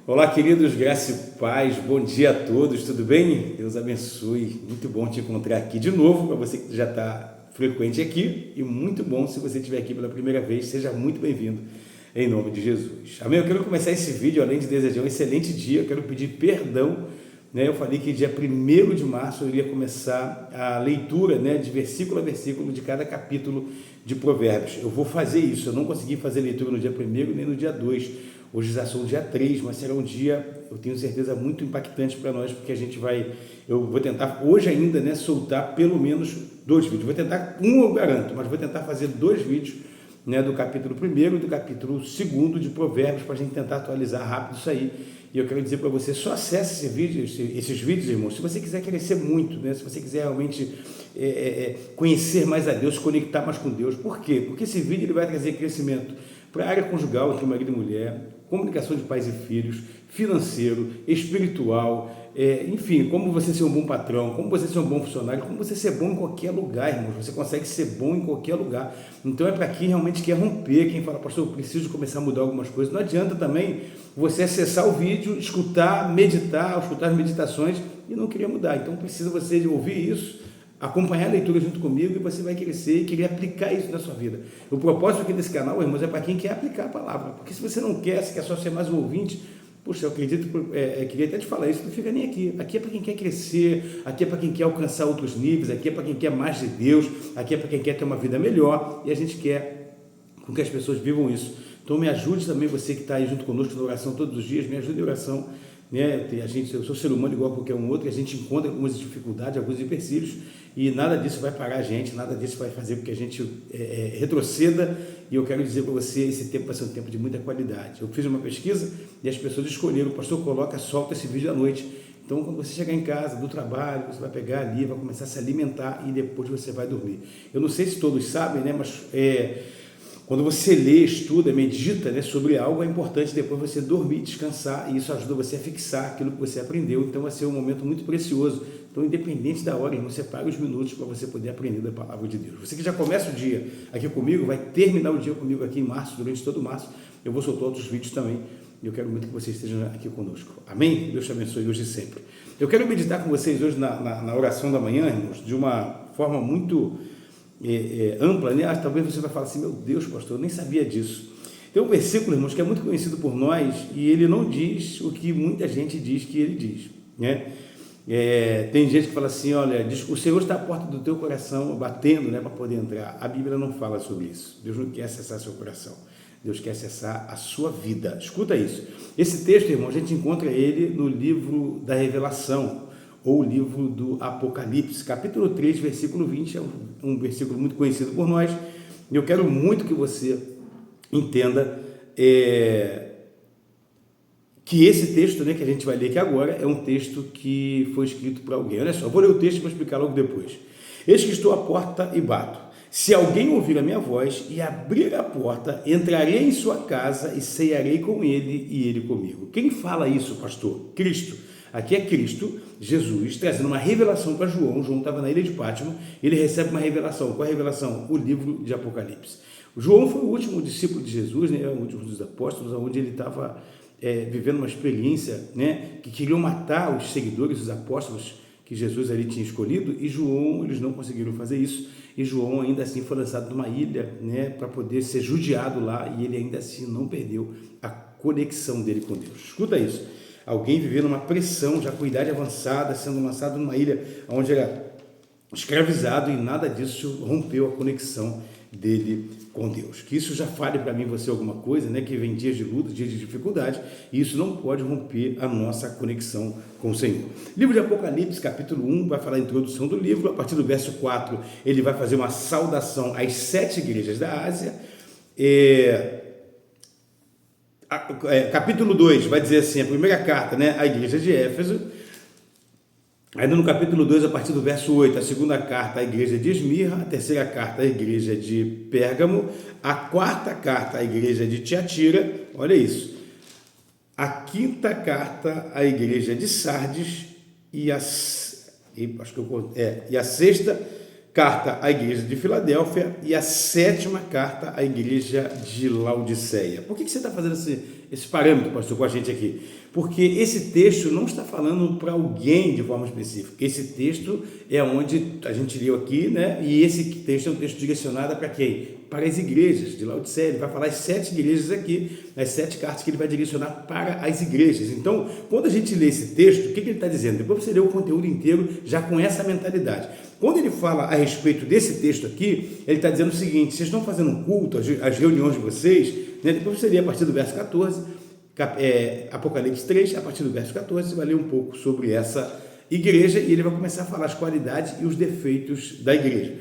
Olá, queridos, graça e paz, bom dia a todos, tudo bem? Deus abençoe, muito bom te encontrar aqui de novo, para você que já está frequente aqui, e muito bom se você estiver aqui pela primeira vez, seja muito bem-vindo, em nome de Jesus. Amém? Eu quero começar esse vídeo, além de desejar um excelente dia, eu quero pedir perdão, né? Eu falei que dia 1º de março eu iria começar a leitura, né, de versículo a versículo de cada capítulo de Provérbios. Eu vou fazer isso, eu não consegui fazer leitura no dia 1º nem no dia 2. Hoje já são o dia 3, mas será um dia, eu tenho certeza, muito impactante para nós, porque eu vou tentar hoje ainda, né, soltar pelo menos 2 vídeos. Vou tentar, eu garanto, mas vou tentar fazer 2 vídeos, né, do capítulo 1º e do capítulo 2º de Provérbios, para a gente tentar atualizar rápido isso aí. E eu quero dizer para você, só acesse esses vídeos, irmãos, se você quiser crescer muito, né, se você quiser realmente conhecer mais a Deus, conectar mais com Deus. Por quê? Porque esse vídeo ele vai trazer crescimento para a área conjugal, entre marido e mulher, comunicação de pais e filhos, financeiro, espiritual, enfim, como você ser um bom patrão, como você ser um bom funcionário, como você ser bom em qualquer lugar, irmãos. Você consegue ser bom em qualquer lugar. Então é para quem realmente quer romper, quem fala, pastor, eu preciso começar a mudar algumas coisas. Não adianta também você acessar o vídeo, escutar, meditar, escutar as meditações e não querer mudar. Então precisa você ouvir isso, acompanhar a leitura junto comigo, e você vai crescer e querer aplicar isso na sua vida. O propósito aqui desse canal, irmãos, é para quem quer aplicar a palavra, porque se você não quer, se quer só ser mais um ouvinte, puxa, eu acredito, queria até te falar isso, não fica nem aqui. Aqui é para quem quer crescer, aqui é para quem quer alcançar outros níveis, aqui é para quem quer mais de Deus, aqui é para quem quer ter uma vida melhor, e a gente quer com que as pessoas vivam isso. Então me ajude também, você que está aí junto conosco na oração todos os dias, me ajude em oração, né? Eu sou ser humano igual a qualquer um outro, e a gente encontra algumas dificuldades, alguns empecilhos, e nada disso vai parar a gente, nada disso vai fazer com que a gente retroceda. E eu quero dizer para você, esse tempo vai ser um tempo de muita qualidade. Eu fiz uma pesquisa e as pessoas escolheram, o pastor solta esse vídeo à noite. Então, quando você chegar em casa, do trabalho, você vai pegar ali, vai começar a se alimentar e depois você vai dormir. Eu não sei se todos sabem, né, mas quando você lê, estuda, medita, né, sobre algo, é importante depois você dormir, descansar, e isso ajuda você a fixar aquilo que você aprendeu. Então vai ser um momento muito precioso. Então, independente da hora, irmão, separe os minutos para você poder aprender da palavra de Deus. Você que já começa o dia aqui comigo, vai terminar o dia comigo aqui em março, durante todo março. Eu vou soltar outros vídeos também, e eu quero muito que vocês estejam aqui conosco. Amém? Deus te abençoe hoje e sempre. Eu quero meditar com vocês hoje na oração da manhã, irmãos, de uma forma muito ampla, né? Talvez você vai falar assim, meu Deus, pastor, eu nem sabia disso. Tem um versículo, irmãos, que é muito conhecido por nós, e ele não diz o que muita gente diz que ele diz, né? Tem gente que fala assim, olha, o Senhor está à porta do teu coração, batendo, né, para poder entrar. A Bíblia não fala sobre isso. Deus não quer acessar seu coração. Deus quer acessar a sua vida. Escuta isso. Esse texto, irmão, a gente encontra ele no livro da Revelação, ou o livro do Apocalipse, capítulo 3, versículo 20, é um versículo muito conhecido por nós, e eu quero muito que você entenda que esse texto, né, que a gente vai ler aqui agora, é um texto que foi escrito para alguém. Olha só, vou ler o texto e vou explicar logo depois. Eis que estou à porta e bato. Se alguém ouvir a minha voz e abrir a porta, entrarei em sua casa e cearei com ele e ele comigo. Quem fala isso, pastor? Cristo. Aqui é Cristo, Jesus, trazendo uma revelação para João. João estava na ilha de Pátimo, ele recebe uma revelação. Qual é a revelação? O livro de Apocalipse. João foi o último discípulo de Jesus, né? O último dos apóstolos, onde ele estava vivendo uma experiência, né? Que queriam matar os seguidores, os apóstolos que Jesus ali tinha escolhido, e João, eles não conseguiram fazer isso, e João ainda assim foi lançado numa ilha, né? Para poder ser judiado lá, e ele ainda assim não perdeu a conexão dele com Deus. Escuta isso. Alguém vivendo uma pressão, já com idade avançada, sendo lançado numa ilha onde era escravizado, e nada disso rompeu a conexão dele com Deus. Que isso já fale para mim, você, alguma coisa, né? Que vem dias de luta, dias de dificuldade, e isso não pode romper a nossa conexão com o Senhor. Livro de Apocalipse, capítulo 1, vai falar a introdução do livro. A partir do verso 4, ele vai fazer uma saudação às 7 igrejas da Ásia. Capítulo 2 vai dizer assim, a primeira carta, né, à igreja de Éfeso. Ainda no capítulo 2, a partir do verso 8, a segunda carta à igreja de Esmirna, a terceira carta à igreja de Pérgamo, a quarta carta à igreja de Tiatira, olha isso, a quinta carta à igreja de Sardes e a sexta carta à igreja de Filadélfia e a 7ª carta à igreja de Laodiceia. Por que você está fazendo esse parâmetro, pastor, com a gente aqui? Porque esse texto não está falando para alguém de forma específica. Esse texto é onde a gente leu aqui, né? E esse texto é um texto direcionado para quem? Para as igrejas de Laodiceia. Ele vai falar as 7 igrejas aqui, as 7 cartas que ele vai direcionar para as igrejas. Então, quando a gente lê esse texto, o que ele está dizendo? Depois você lê o conteúdo inteiro já com essa mentalidade. Quando ele fala a respeito desse texto aqui, ele está dizendo o seguinte: vocês estão fazendo um culto, as reuniões de vocês, né? Depois você lê a partir do verso 14, Apocalipse 3, a partir do verso 14, você vai ler um pouco sobre essa igreja e ele vai começar a falar as qualidades e os defeitos da igreja.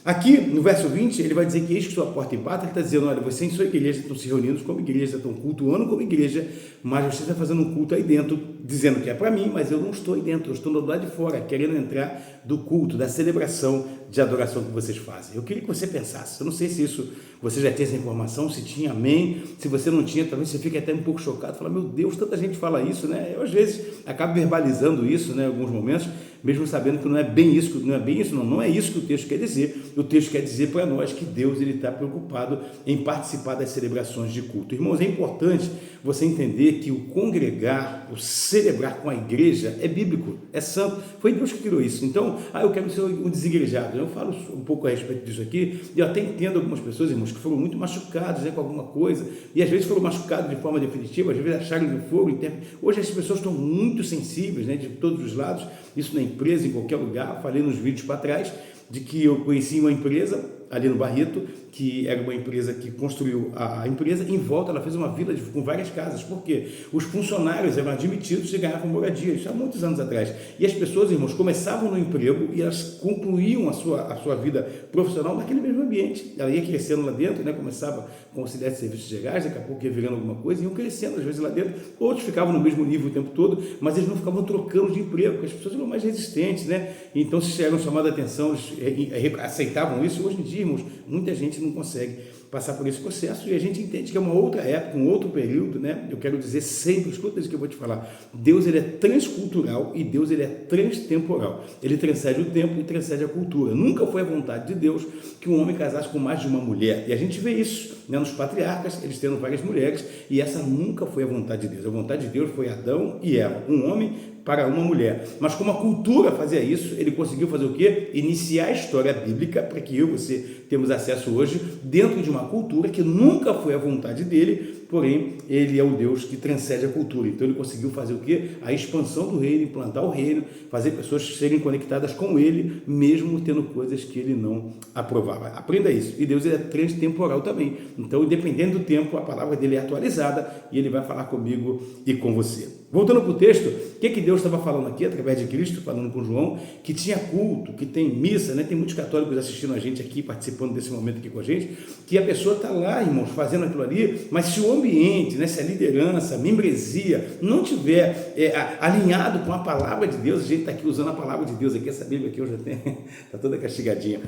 Aqui, no verso 20, ele vai dizer que eis que sua porta empata. Ele está dizendo: olha, vocês em sua igreja estão se reunindo como igreja, estão cultuando como igreja, mas você está fazendo um culto aí dentro, dizendo que é para mim, mas eu não estou aí dentro, eu estou do lado de fora, querendo entrar do culto, da celebração de adoração que vocês fazem. Eu queria que você pensasse, eu não sei se isso, você já tinha essa informação, se tinha, amém, se você não tinha, talvez você fique até um pouco chocado, fala: meu Deus, tanta gente fala isso, né? Eu às vezes acabo verbalizando isso, né, em alguns momentos, mesmo sabendo que não é bem isso, não é isso que o texto quer dizer. O texto quer dizer para nós que Deus ele está preocupado em participar das celebrações de culto. Irmãos, é importante você entender que o congregar, o celebrar com a igreja é bíblico, é santo, foi Deus que criou isso. Então, eu quero ser um desigrejado. Eu falo um pouco a respeito disso aqui, e eu até entendo algumas pessoas, irmãos, que foram muito machucados, né, com alguma coisa, e às vezes foram machucados de forma definitiva, às vezes acharam que foram. Hoje as pessoas estão muito sensíveis, né, de todos os lados, isso na empresa, em qualquer lugar. Falei nos vídeos para trás de que eu conheci uma empresa ali no Barreto, que era uma empresa que construiu a empresa, em volta ela fez uma vila com várias casas, porque os funcionários eram admitidos e ganhavam moradia, isso há muitos anos atrás, e as pessoas, irmãos, começavam no emprego e elas concluíam a sua vida profissional naquele mesmo ambiente. Ela ia crescendo lá dentro, né? Começava com auxiliar de serviços gerais, daqui a pouco ia virando alguma coisa, iam crescendo às vezes lá dentro, outros ficavam no mesmo nível o tempo todo, mas eles não ficavam trocando de emprego, porque as pessoas eram mais resistentes, né? Então, se eram chamadas a atenção, eles aceitavam isso. Hoje em dia, irmãos, muita gente não consegue passar por esse processo, e a gente entende que é uma outra época, um outro período, né? Eu quero dizer sempre, escuta isso que eu vou te falar: Deus ele é transcultural e Deus ele é transtemporal. Ele transcende o tempo e transcende a cultura. Nunca foi a vontade de Deus que um homem casasse com mais de uma mulher, e a gente vê isso, né, nos patriarcas, eles tendo várias mulheres, e essa nunca foi a vontade de Deus. A vontade de Deus foi Adão e Eva, um homem para uma mulher. Mas como a cultura fazia isso, ele conseguiu fazer o quê? Iniciar a história bíblica, para que eu e você temos acesso hoje, dentro de uma cultura que nunca foi a vontade dele, porém, ele é o Deus que transcende a cultura. Então, ele conseguiu fazer o quê? A expansão do reino, implantar o reino, fazer pessoas serem conectadas com ele, mesmo tendo coisas que ele não aprovava. Aprenda isso. E Deus ele é transtemporal também. Então, independente do tempo, a palavra dele é atualizada e ele vai falar comigo e com você. Voltando para o texto, o que Deus estava falando aqui, através de Cristo, falando com João, que tinha culto, que tem missa, né? Tem muitos católicos assistindo a gente aqui, participando desse momento aqui com a gente, que a pessoa está lá, irmãos, fazendo aquilo ali, mas se o ambiente, né, se a liderança, a membresia não tiver alinhado com a palavra de Deus, a gente está aqui usando a palavra de Deus aqui, essa Bíblia aqui eu já tenho, está toda castigadinha,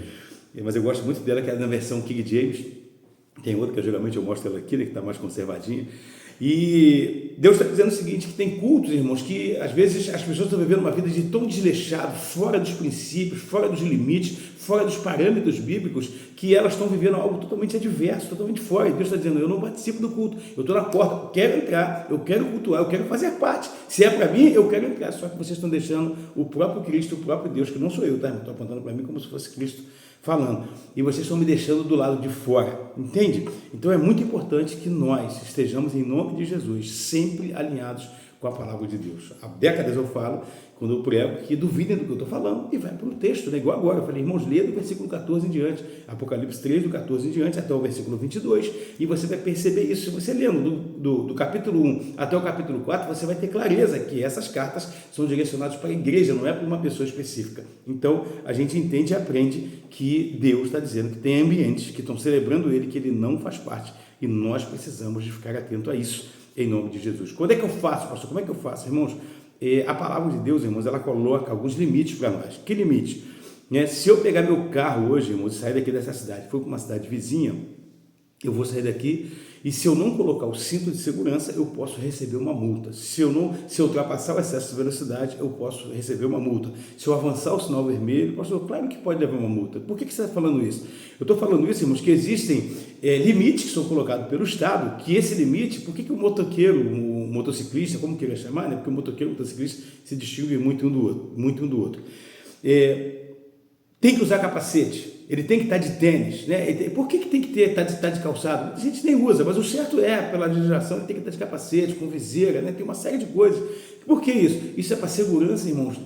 mas eu gosto muito dela, que é na versão King James. Tem outra que geralmente eu mostro ela aqui, né, que está mais conservadinha. E Deus está dizendo o seguinte, que tem cultos, irmãos, que às vezes as pessoas estão vivendo uma vida de tão desleixado, fora dos princípios, fora dos limites, fora dos parâmetros bíblicos, que elas estão vivendo algo totalmente adverso, totalmente fora. E Deus está dizendo: eu não participo do culto, eu estou na porta, eu quero entrar, eu quero cultuar, eu quero fazer parte. Se é para mim, eu quero entrar. Só que vocês estão deixando o próprio Cristo, o próprio Deus, que não sou eu, tá? Estou apontando para mim como se fosse Cristo falando, e vocês estão me deixando do lado de fora, entende? Então é muito importante que nós estejamos, em nome de Jesus, sempre alinhados com a palavra de Deus. Há décadas eu falo, quando eu prego, que duvidem do que eu estou falando e vai para o texto, né? Igual agora, eu falei: irmãos, lê do versículo 14 em diante, Apocalipse 3, do 14 em diante até o versículo 22, e você vai perceber isso. Se você lendo do capítulo 1 até o capítulo 4, você vai ter clareza que essas cartas são direcionadas para a igreja, não é para uma pessoa específica. Então, a gente entende e aprende que Deus está dizendo que tem ambientes que estão celebrando ele, que ele não faz parte, e nós precisamos de ficar atento a isso, em nome de Jesus. Quando é que eu faço, pastor? Como é que eu faço, irmãos? A palavra de Deus, irmãos, ela coloca alguns limites para nós. Que limite? Se eu pegar meu carro hoje, irmãos, e sair daqui dessa cidade, for para uma cidade vizinha, eu vou sair daqui E se eu não colocar o cinto de segurança, eu posso receber uma multa. Se eu ultrapassar o excesso de velocidade, eu posso receber uma multa. Se eu avançar o sinal vermelho, claro que pode levar uma multa. Por que você está falando isso? Eu estou falando isso, irmãos, que existem limites que são colocados pelo Estado, que esse limite, por que o motoqueiro, o motociclista, como queria chamar, né? Porque o motoqueiro e o motociclista se distinguem muito um do outro. Tem que usar capacete, ele tem que estar de tênis, né? Por que tem que estar de calçado? A gente nem usa, mas o certo pela legislação, ele tem que estar de capacete, com viseira, né? Tem uma série de coisas. Por que isso? Isso é para segurança, irmãos,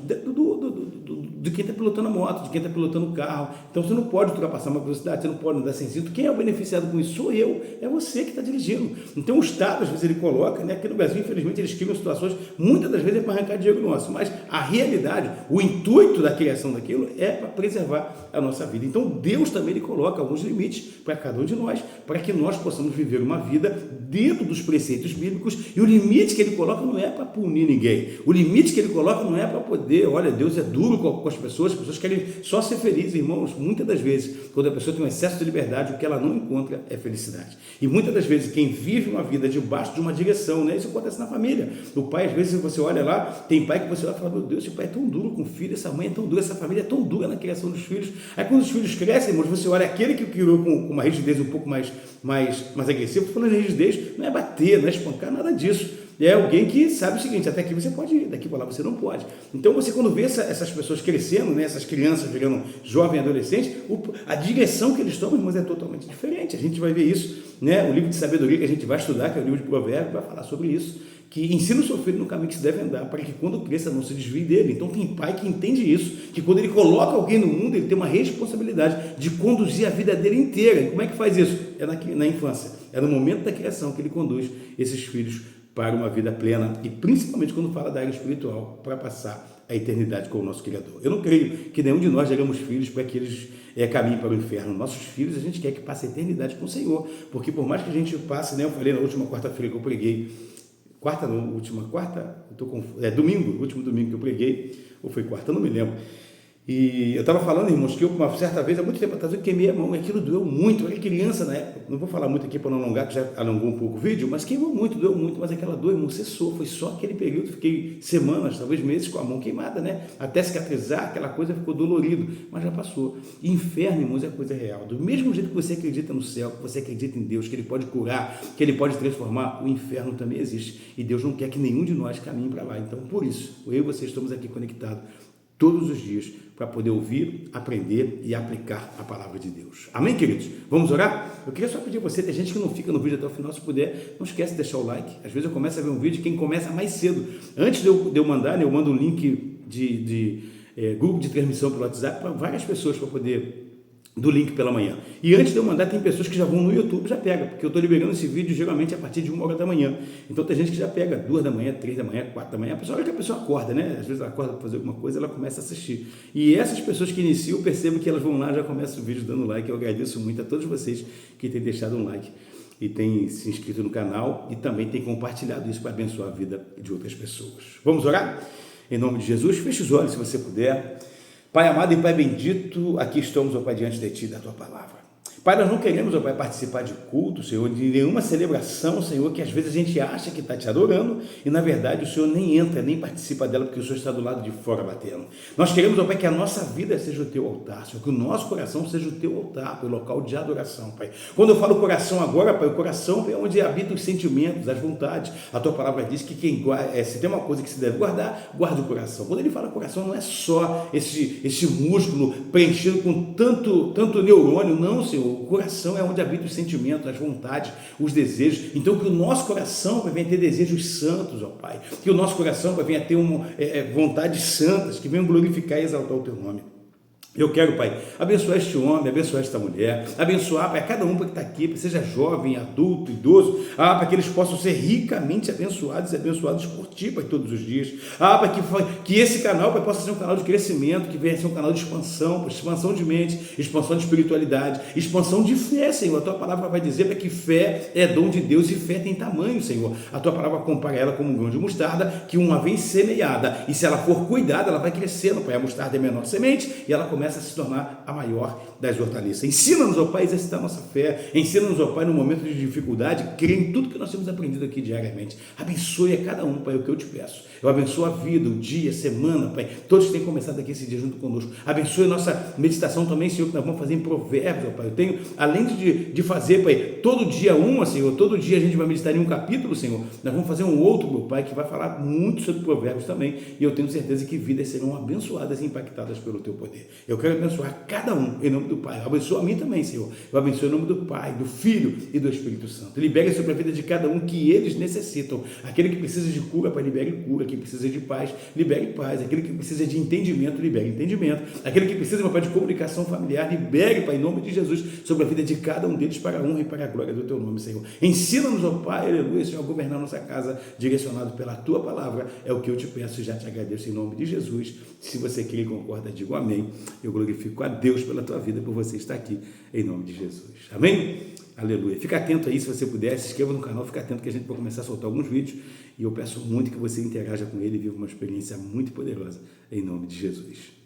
de quem está pilotando a moto, de quem está pilotando o carro. Então você não pode ultrapassar uma velocidade, você não pode andar sem cinto. Quem é o beneficiado com isso? Sou eu, é você que está dirigindo. Então o Estado, às vezes, ele coloca, né? Aqui no Brasil, infelizmente, eles criam situações, muitas das vezes é para arrancar dinheiro nosso, mas a realidade, o intuito da criação daquilo é para preservar a nossa vida. Então Deus também ele coloca alguns limites para cada um de nós, para que nós possamos viver uma vida dentro dos preceitos bíblicos, e o limite que ele coloca não é para punir ninguém, o limite que ele coloca não é para poder, olha, Deus é duro com as pessoas querem só ser felizes, irmãos. Muitas das vezes, quando a pessoa tem um excesso de liberdade, o que ela não encontra é felicidade. E muitas das vezes, quem vive uma vida debaixo de uma direção, né? Isso acontece na família. O pai, às vezes, você olha lá, tem pai que você olha e fala, meu Deus, esse pai é tão duro com o filho, essa mãe é tão dura, essa família é tão dura na criação dos filhos. Aí quando os filhos crescem, irmãos, você olha aquele que criou com uma rigidez um pouco mais agressiva. Falando em rigidez, não é bater, não é espancar, nada disso. É alguém que sabe o seguinte, até aqui você pode ir, daqui para lá você não pode. Então você, quando vê essas pessoas crescendo, né, essas crianças virando jovem e adolescente, a direção que eles tomam, irmãos, é totalmente diferente. A gente vai ver isso, né? O livro de sabedoria que a gente vai estudar, que é o livro de Provérbios, vai falar sobre isso, que ensina o seu filho no caminho que se deve andar, para que quando cresça não se desvie dele. Então tem pai que entende isso, que quando ele coloca alguém no mundo, ele tem uma responsabilidade de conduzir a vida dele inteira. E como é que faz isso? É na infância, é no momento da criação que ele conduz esses filhos para uma vida plena, e principalmente quando fala da área espiritual, para passar a eternidade com o nosso Criador. Eu não creio que nenhum de nós geramos filhos para que eles caminhem para o inferno. Nossos filhos, a gente quer que passe a eternidade com o Senhor, porque por mais que a gente passe, né, eu falei na última quarta-feira que eu preguei, domingo, o último domingo que eu preguei, ou foi quarta, não me lembro. E eu estava falando, irmãos, que eu, uma certa vez, há muito tempo atrás, eu queimei a mão, e aquilo doeu muito. Eu era criança na época, não vou falar muito aqui para não alongar, que já alongou um pouco o vídeo, mas queimou muito, doeu muito, mas aquela dor, irmão, cessou. Foi só aquele período, fiquei semanas, talvez meses, com a mão queimada, né? Até cicatrizar, aquela coisa ficou dolorido, mas já passou. Inferno, irmãos, é coisa real. Do mesmo jeito que você acredita no céu, que você acredita em Deus, que Ele pode curar, que Ele pode transformar, o inferno também existe. E Deus não quer que nenhum de nós caminhe para lá. Então, por isso, eu e você estamos aqui conectados todos os dias para poder ouvir, aprender e aplicar a palavra de Deus. Amém, queridos? Vamos orar? Eu queria só pedir a você, tem gente que não fica no vídeo até o final, se puder, não esquece de deixar o like. Às vezes eu começo a ver um vídeo, quem começa mais cedo, antes de eu mandar, né, eu mando um link de grupo de transmissão pelo WhatsApp para várias pessoas para poder do link pela manhã. E antes de eu mandar, tem pessoas que já vão no YouTube, já pega, porque eu estou liberando esse vídeo geralmente a partir de 1h da manhã. Então tem gente que já pega 2 da manhã, 3 da manhã, 4 da manhã. A hora que a pessoa acorda, né? Às vezes ela acorda para fazer alguma coisa, ela começa a assistir. E essas pessoas que iniciam, eu percebo que elas vão lá, já começam o vídeo dando like. Eu agradeço muito a todos vocês que têm deixado um like e têm se inscrito no canal e também têm compartilhado isso para abençoar a vida de outras pessoas. Vamos orar? Em nome de Jesus, feche os olhos se você puder. Pai amado e Pai bendito, aqui estamos, ó Pai, diante de Ti, da Tua palavra. Pai, nós não queremos, ó Pai, participar de culto, Senhor, de nenhuma celebração, Senhor, que às vezes a gente acha que está te adorando e, na verdade, o Senhor nem entra, nem participa dela, porque o Senhor está do lado de fora batendo. Nós queremos, ó Pai, que a nossa vida seja o Teu altar, Senhor, que o nosso coração seja o Teu altar, o local de adoração, Pai. Quando eu falo coração agora, Pai, o coração é onde habitam os sentimentos, as vontades. A Tua palavra diz que se tem uma coisa que se deve guardar, guarda o coração. Quando ele fala coração, não é só esse músculo preenchido com tanto neurônio, não, Senhor. O coração é onde habitam os sentimentos, as vontades, os desejos. Então, que o nosso coração venha ter desejos santos, ó Pai. Que o nosso coração venha ter vontades santas, que venham glorificar e exaltar o Teu nome. Eu quero, Pai, abençoar este homem, abençoar esta mulher, abençoar, Pai, cada um que está aqui, seja jovem, adulto, idoso, para que eles possam ser ricamente abençoados e abençoados por Ti, Pai, todos os dias. Pai, que esse canal, Pai, possa ser um canal de crescimento, que venha ser um canal de expansão, expansão de mente, expansão de espiritualidade, expansão de fé, Senhor. A Tua palavra vai dizer, Pai, que fé é dom de Deus e fé tem tamanho, Senhor. A Tua palavra compara ela como um grão de mostarda, que uma vez semeada, e se ela for cuidada, ela vai crescendo, Pai. A mostarda é a menor semente, e ela começa começa a se tornar a maior das hortaliças. Ensina-nos, ó Pai, a exercitar a nossa fé. Ensina-nos, ó Pai, no momento de dificuldade, crer em tudo que nós temos aprendido aqui diariamente. Abençoe a cada um, Pai, o que eu te peço. Eu abençoo a vida, o dia, a semana, Pai. Todos que têm começado aqui esse dia junto conosco. Abençoe a nossa meditação também, Senhor, que nós vamos fazer em Provérbios, ó Pai. Eu tenho, além de fazer, Pai, todo dia uma, Senhor, todo dia a gente vai meditar em um capítulo, Senhor. Nós vamos fazer um outro, meu Pai, que vai falar muito sobre Provérbios também. E eu tenho certeza que vidas serão abençoadas e impactadas pelo Teu poder. Eu quero abençoar cada um em nome do Pai. Abençoa a mim também, Senhor. Eu abençoo em nome do Pai, do Filho e do Espírito Santo. Libere sobre a vida de cada um que eles necessitam. Aquele que precisa de cura, Pai, libere cura. Quem precisa de paz, libere paz. Aquele que precisa de entendimento, libere entendimento. Aquele que precisa, meu Pai, de comunicação familiar, libere, Pai, em nome de Jesus, sobre a vida de cada um deles, para a honra e para a glória do Teu nome, Senhor. Ensina-nos, ó Pai, aleluia, Senhor, a governar nossa casa, direcionado pela Tua palavra. É o que eu te peço e já te agradeço em nome de Jesus. Se você crê e concorda, digo amém. Eu glorifico a Deus pela tua vida, por você estar aqui, em nome de Jesus. Amém? Aleluia. Fica atento aí, se você puder, se inscreva no canal, fica atento que a gente vai começar a soltar alguns vídeos e eu peço muito que você interaja com ele e viva uma experiência muito poderosa, em nome de Jesus.